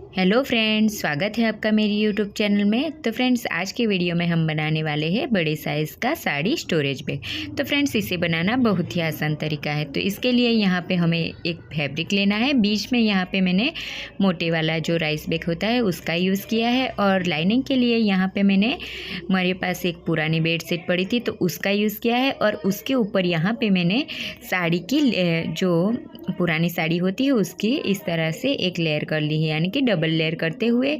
Hello friends, स्वागत है आपका मेरी यूट्यूब चैनल में। तो फ्रेंड्स, आज के वीडियो में हम बनाने वाले हैं बड़े साइज़ का साड़ी स्टोरेज बैग। तो फ्रेंड्स, इसे बनाना बहुत ही आसान तरीका है। तो इसके लिए यहाँ पे हमें एक फैब्रिक लेना है। बीच में यहाँ पे मैंने मोटे वाला जो राइस बैग होता है उसका यूज़ किया है, और लाइनिंग के लिए यहाँ पे मैंने हमारे पास एक पुरानी बेडशीट पड़ी थी तो उसका यूज़ किया है। और उसके ऊपर यहाँ पे मैंने साड़ी की जो पुरानी साड़ी होती है उसकी इस तरह से एक लेयर कर ली है, यानी कि डबल लेयर करते हुए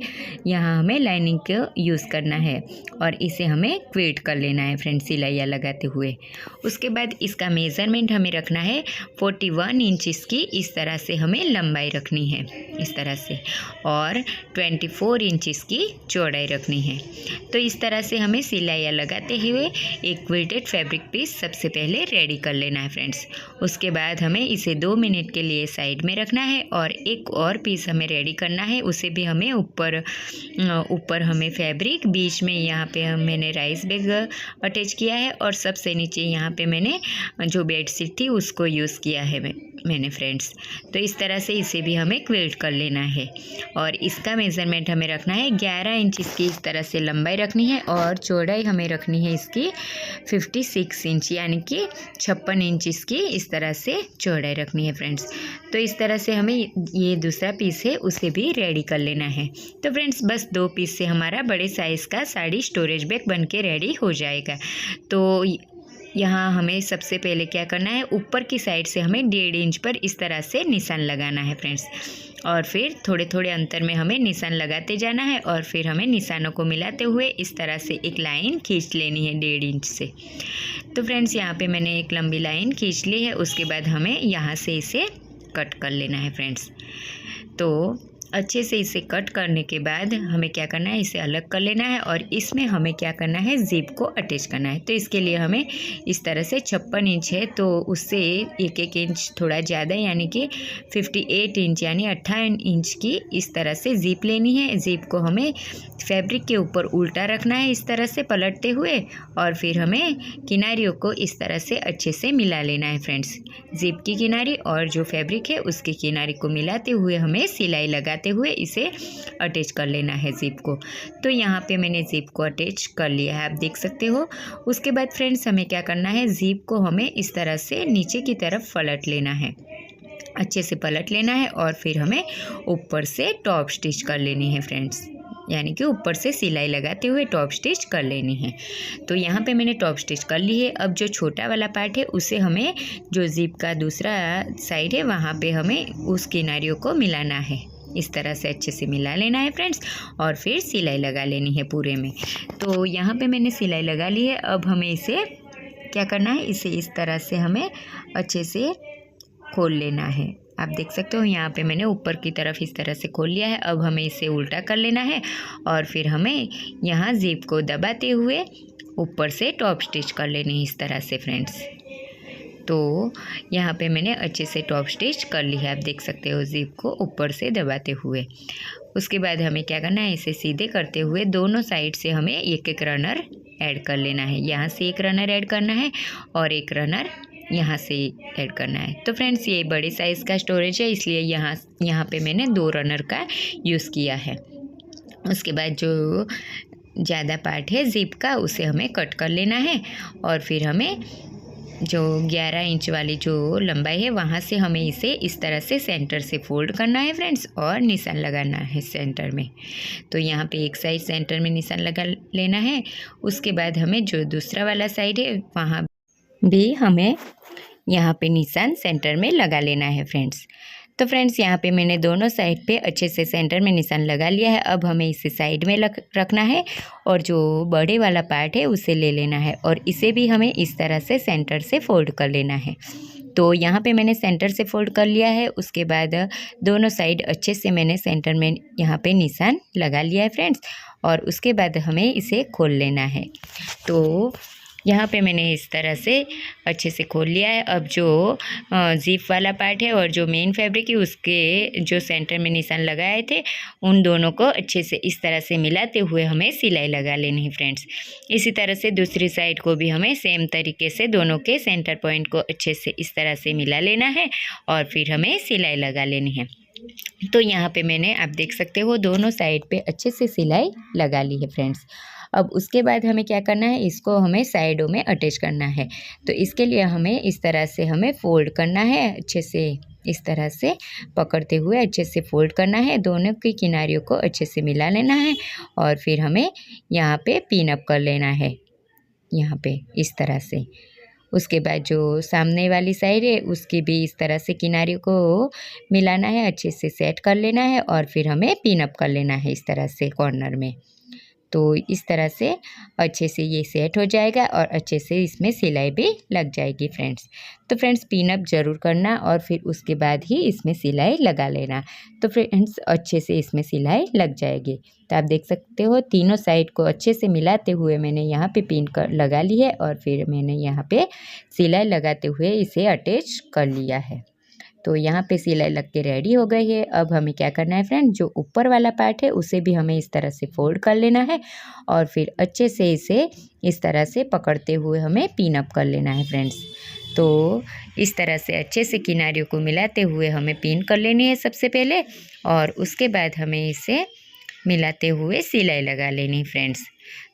यहाँ हमें लाइनिंग का यूज़ करना है और इसे हमें क्विल्ट कर लेना है फ्रेंड्स, सिलाइयाँ लगाते हुए। उसके बाद इसका मेज़रमेंट हमें रखना है 41 इंचेस की। इस तरह से हमें लंबाई रखनी है इस तरह से, और 24 इंचेस की चौड़ाई रखनी है। तो इस तरह से हमें सिलाइयाँ लगाते हुए एक क्विल्टेड फैब्रिक पीस सबसे पहले रेडी कर लेना है फ्रेंड्स। उसके बाद हमें इसे 2 मिनट के लिए साइड में रखना है, और एक और पीस हमें रेडी करना है। उसे भी हमें ऊपर हमें फैब्रिक, बीच में यहाँ पे मैंने राइस बैग अटैच किया है, और सबसे नीचे यहाँ पे मैंने जो बेडशीट थी उसको यूज़ किया है मैंने फ्रेंड्स। तो इस तरह से इसे भी हमें क्विल्ट कर लेना है, और इसका मेज़रमेंट हमें रखना है 11 इंच की। इस तरह से लंबाई रखनी है, और चौड़ाई हमें रखनी है इसकी 56 इंच, यानी कि 56 इंच की इस तरह से चौड़ाई रखनी है फ्रेंड्स। तो इस तरह से हमें ये दूसरा पीस है उसे भी रेडी कर लेना है। तो फ्रेंड्स, बस 2 पीस से हमारा बड़े साइज़ का साड़ी स्टोरेज बैग बन के रेडी हो जाएगा। तो यहाँ हमें सबसे पहले क्या करना है, ऊपर की साइड से हमें 1.5 इंच पर इस तरह से निशान लगाना है फ्रेंड्स, और फिर थोड़े थोड़े अंतर में हमें निशान लगाते जाना है, और फिर हमें निशानों को मिलाते हुए इस तरह से एक लाइन खींच लेनी है 1.5 इंच से। तो फ्रेंड्स, यहाँ पे मैंने एक लंबी लाइन खींच ली है। उसके बाद हमें यहाँ से इसे कट कर लेना है फ्रेंड्स। तो अच्छे से इसे कट करने के बाद हमें क्या करना है, इसे अलग कर लेना है, और इसमें हमें क्या करना है, जिप को अटैच करना है। तो इसके लिए हमें इस तरह से 56 इंच है तो उससे एक इंच थोड़ा ज़्यादा, यानी कि 58 इंच यानी 58 इंच की इस तरह से जिप लेनी है। जिप को हमें फैब्रिक के ऊपर उल्टा रखना है इस तरह से पलटते हुए, और फिर हमें किनारियों को इस तरह से अच्छे से मिला लेना है फ्रेंड्स। जिप की किनारी और जो फैब्रिक है उसकी किनारी को मिलाते हुए हमें सिलाई लगाते हुए इसे अटैच कर लेना है जिप को। तो यहाँ पे मैंने जिप को अटैच कर लिया है, आप देख सकते हो। उसके बाद फ्रेंड्स, हमें क्या करना है, जिप को हमें इस तरह से नीचे की तरफ पलट लेना है, अच्छे से पलट लेना है, और फिर हमें ऊपर से टॉप स्टिच कर लेनी है फ्रेंड्स, यानी कि ऊपर से सिलाई लगाते हुए टॉप स्टिच कर लेनी है। तो यहाँ पे मैंने टॉप स्टिच कर ली है। अब जो छोटा वाला पार्ट है उसे हमें, जो जिप का दूसरा साइड है वहाँ पे हमें उस किनारियों को मिलाना है। इस तरह से अच्छे से मिला लेना है फ्रेंड्स, और फिर सिलाई लगा लेनी है पूरे में। तो यहाँ पे मैंने सिलाई लगा ली है। अब हमें इसे क्या करना है, इसे इस तरह से हमें अच्छे से खोल लेना है। आप देख सकते हो यहाँ पे मैंने ऊपर की तरफ इस तरह से खोल लिया है। अब हमें इसे उल्टा कर लेना है, और फिर हमें यहाँ जिप को दबाते हुए ऊपर से टॉप स्टिच कर लेनी है इस तरह से फ्रेंड्स। तो यहाँ पे मैंने अच्छे से टॉप स्टिच कर ली है, आप देख सकते हो, जिप को ऊपर से दबाते हुए। उसके बाद हमें क्या करना है, इसे सीधे करते हुए दोनों साइड से हमें एक एक रनर ऐड कर लेना है। यहाँ से एक रनर ऐड करना है, और एक रनर यहाँ से ऐड करना है। तो फ्रेंड्स, ये बड़े साइज़ का स्टोरेज है, इसलिए यहाँ पे मैंने 2 रनर का यूज़ किया है। उसके बाद जो ज़्यादा पार्ट है जिप का उसे हमें कट कर लेना है, और फिर हमें जो 11 इंच वाली जो लंबाई है वहाँ से हमें इसे इस तरह से सेंटर से फोल्ड करना है फ्रेंड्स, और निशान लगाना है सेंटर में। तो यहाँ पे एक साइड सेंटर में निशान लगा लेना है। उसके बाद हमें जो दूसरा वाला साइड है वहाँ भी हमें यहाँ पे निशान सेंटर में लगा लेना है फ्रेंड्स। तो फ्रेंड्स, यहाँ पे मैंने दोनों साइड पे अच्छे से सेंटर में निशान लगा लिया है। अब हमें इसे साइड में रखना है, और जो बड़े वाला पार्ट है उसे ले लेना है, और इसे भी हमें इस तरह से सेंटर से फोल्ड कर लेना है। तो यहाँ पे मैंने सेंटर से फोल्ड कर लिया है। उसके बाद दोनों साइड अच्छे से मैंने सेंटर में यहाँ पे निशान लगा लिया है फ्रेंड्स, और उसके बाद हमें इसे खोल लेना है। तो यहाँ पे मैंने इस तरह से अच्छे से खोल लिया है। अब जो जिप वाला पार्ट है और जो मेन फैब्रिक है उसके जो सेंटर में निशान लगाए थे उन दोनों को अच्छे से इस तरह से मिलाते हुए हमें सिलाई लगा लेनी है फ्रेंड्स। इसी तरह से दूसरी साइड को भी हमें सेम तरीके से दोनों के सेंटर पॉइंट को अच्छे से इस तरह से मिला लेना है और फिर हमें सिलाई लगा लेनी है। तो यहाँ पे मैंने आप देख सकते हो दोनों साइड पे अच्छे से सिलाई लगा ली है फ्रेंड्स। अब उसके बाद हमें क्या करना है, इसको हमें साइडों में अटैच करना है। तो इसके लिए हमें इस तरह से हमें फ़ोल्ड करना है, अच्छे से इस तरह से पकड़ते हुए अच्छे से फ़ोल्ड करना है, दोनों की किनारियों को अच्छे से मिला लेना है और फिर हमें यहाँ पे पिन अप कर लेना है, यहाँ पे इस तरह से। उसके बाद जो सामने वाली साइड है उसकी भी इस तरह से किनारियों को मिलाना है, अच्छे से सेट कर लेना है और फिर हमें पिन अप कर लेना है इस तरह से कॉर्नर में। तो इस तरह से अच्छे से ये सेट हो जाएगा और अच्छे से इसमें सिलाई भी लग जाएगी फ्रेंड्स। तो फ्रेंड्स पिन अप ज़रूर करना और फिर उसके बाद ही इसमें सिलाई लगा लेना। तो फ्रेंड्स अच्छे से इसमें सिलाई लग जाएगी। तो आप देख सकते हो तीनों साइड को अच्छे से मिलाते हुए मैंने यहाँ पे पिन कर लगा ली है और फिर मैंने यहाँ पे सिलाई लगाते हुए इसे अटैच कर लिया है। तो यहाँ पे सिलाई लग के रेडी हो गई है। अब हमें क्या करना है फ्रेंड, जो ऊपर वाला पार्ट है उसे भी हमें इस तरह से फोल्ड कर लेना है और फिर अच्छे से इसे इस तरह से पकड़ते हुए हमें पिन अप कर लेना है फ्रेंड्स। तो इस तरह से अच्छे से किनारियों को मिलाते हुए हमें पिन कर लेनी है सबसे पहले और उसके बाद हमें इसे मिलाते हुए सिलाई लगा लेनी फ्रेंड्स।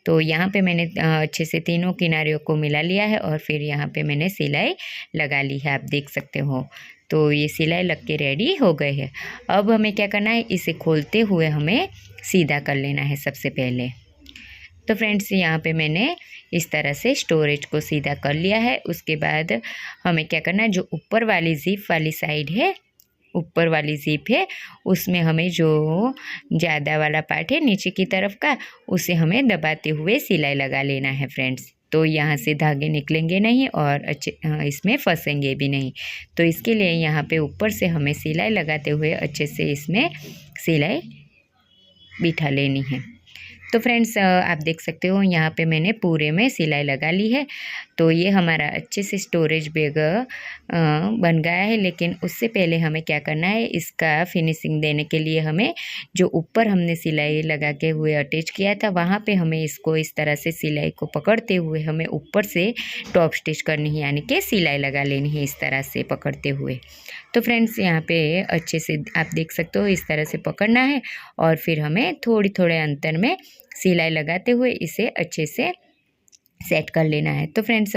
तो यहाँ पे मैंने अच्छे से तीनों किनारियों को मिला लिया है और फिर यहाँ पे मैंने सिलाई लगा ली है, आप देख सकते हो। तो ये सिलाई लग के रेडी हो गए है। अब हमें क्या करना है, इसे खोलते हुए हमें सीधा कर लेना है सबसे पहले। तो फ्रेंड्स यहाँ पे मैंने इस तरह से स्टोरेज को सीधा कर लिया है। उसके बाद हमें क्या करना है, जो ऊपर वाली ज़िप वाली साइड है, ऊपर वाली ज़िप है, उसमें हमें जो ज़्यादा वाला पार्ट है नीचे की तरफ का, उसे हमें दबाते हुए सिलाई लगा लेना है फ्रेंड्स। तो यहाँ से धागे निकलेंगे नहीं और अच्छे इसमें फंसेंगे भी नहीं। तो इसके लिए यहाँ पे ऊपर से हमें सिलाई लगाते हुए अच्छे से इसमें सिलाई बिठा लेनी है। तो फ्रेंड्स आप देख सकते हो यहाँ पे मैंने पूरे में सिलाई लगा ली है। तो ये हमारा अच्छे से स्टोरेज बैग बन गया है। लेकिन उससे पहले हमें क्या करना है, इसका फिनिशिंग देने के लिए हमें जो ऊपर हमने सिलाई लगा के हुए अटैच किया था वहाँ पे हमें इसको इस तरह से सिलाई को पकड़ते हुए हमें ऊपर से टॉप स्टिच करनी है, यानी कि सिलाई लगा लेनी है इस तरह से पकड़ते हुए। तो फ्रेंड्स यहाँ पे अच्छे से आप देख सकते हो इस तरह से पकड़ना है और फिर हमें थोड़े अंतर में सिलाई लगाते हुए इसे अच्छे से सेट कर लेना है। तो फ्रेंड्स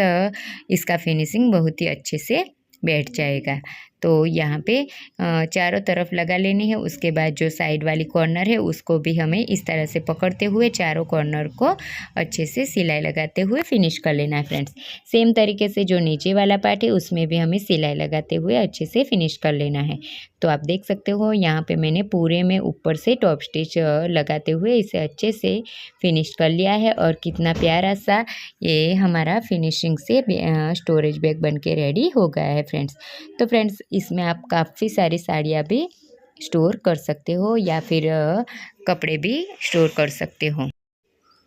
इसका फिनिशिंग बहुत ही अच्छे से बैठ जाएगा। तो यहाँ पे चारों तरफ लगा लेनी है। उसके बाद जो साइड वाली कॉर्नर है उसको भी हमें इस तरह से पकड़ते हुए चारों कॉर्नर को अच्छे से सिलाई लगाते हुए फिनिश कर लेना है फ्रेंड्स। सेम तरीके से जो नीचे वाला पार्ट है उसमें भी हमें सिलाई लगाते हुए अच्छे से फिनिश कर लेना है। तो आप देख सकते हो यहाँ पे मैंने पूरे में ऊपर से टॉप स्टिच लगाते हुए इसे अच्छे से फिनिश कर लिया है और कितना प्यारा सा ये हमारा फिनिशिंग से स्टोरेज बैग बन के रेडी हो गया है फ्रेंड्स। तो फ्रेंड्स इसमें आप काफ़ी सारी साड़ियाँ भी स्टोर कर सकते हो या फिर कपड़े भी स्टोर कर सकते हो।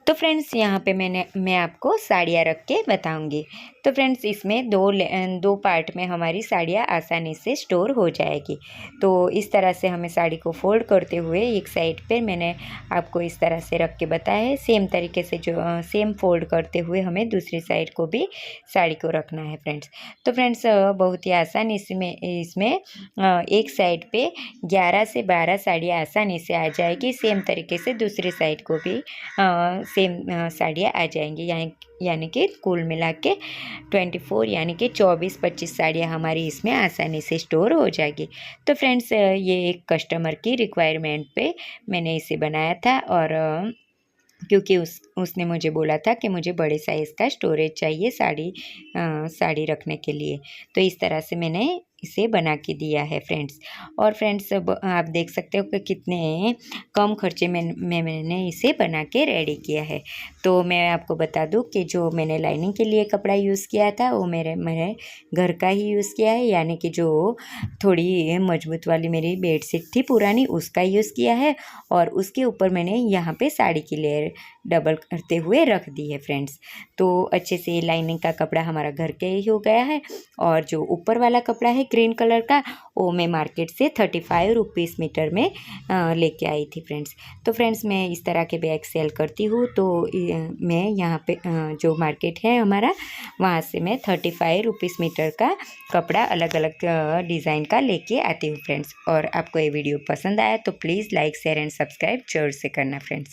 तो फ्रेंड्स यहाँ पे मैं आपको साड़ियाँ रख के बताऊँगी। तो फ्रेंड्स इसमें दो पार्ट में हमारी साड़ियाँ आसानी से स्टोर हो जाएगी। तो इस तरह से हमें साड़ी को फोल्ड करते हुए एक साइड पे मैंने आपको इस तरह से रख के बताया है। सेम तरीके से जो सेम फोल्ड करते हुए हमें दूसरी साइड को भी साड़ी को रखना है फ्रेंड्स। तो फ्रेंड्स बहुत ही आसान इसमें एक साइड पे 11 से 12 साड़ियाँ आसानी से आ जाएगी। सेम तरीके से दूसरी साइड को भी सेम साड़ियाँ आ जाएंगी, यानी कि कुल मिला के 24 यानी कि 24-25 साड़ियाँ हमारी इसमें आसानी से स्टोर हो जाएगी। तो फ्रेंड्स ये एक कस्टमर की रिक्वायरमेंट पे मैंने इसे बनाया था और क्योंकि उसने मुझे बोला था कि मुझे बड़े साइज़ का स्टोरेज चाहिए साड़ी रखने के लिए। तो इस तरह से मैंने इसे बना के दिया है फ्रेंड्स। और फ्रेंड्स आप देख सकते हो कि कितने कम खर्चे में मैंने इसे बना के रेडी किया है। तो मैं आपको बता दूं कि जो मैंने लाइनिंग के लिए कपड़ा यूज़ किया था वो मेरे घर का ही यूज़ किया है, यानी कि जो थोड़ी मजबूत वाली मेरी बेडशीट थी पुरानी उसका यूज़ किया है और उसके ऊपर मैंने यहाँ पे साड़ी की लेयर डबल करते हुए रख दी है फ्रेंड्स। तो अच्छे से लाइनिंग का कपड़ा हमारा घर के ही हो गया है और जो ऊपर वाला कपड़ा है ग्रीन कलर का वो मैं मार्केट से 35 रुपीज़ मीटर में लेके आई थी फ्रेंड्स। तो फ्रेंड्स मैं इस तरह के बैग सेल करती हूँ। तो मैं यहाँ पे जो मार्केट है हमारा, वहाँ से मैं 35 रुपीज़ मीटर का कपड़ा अलग अलग डिज़ाइन का लेके आती हूँ फ्रेंड्स। और आपको ये वीडियो पसंद आया तो please like share and subscribe जरूर से करना फ्रेंड्स।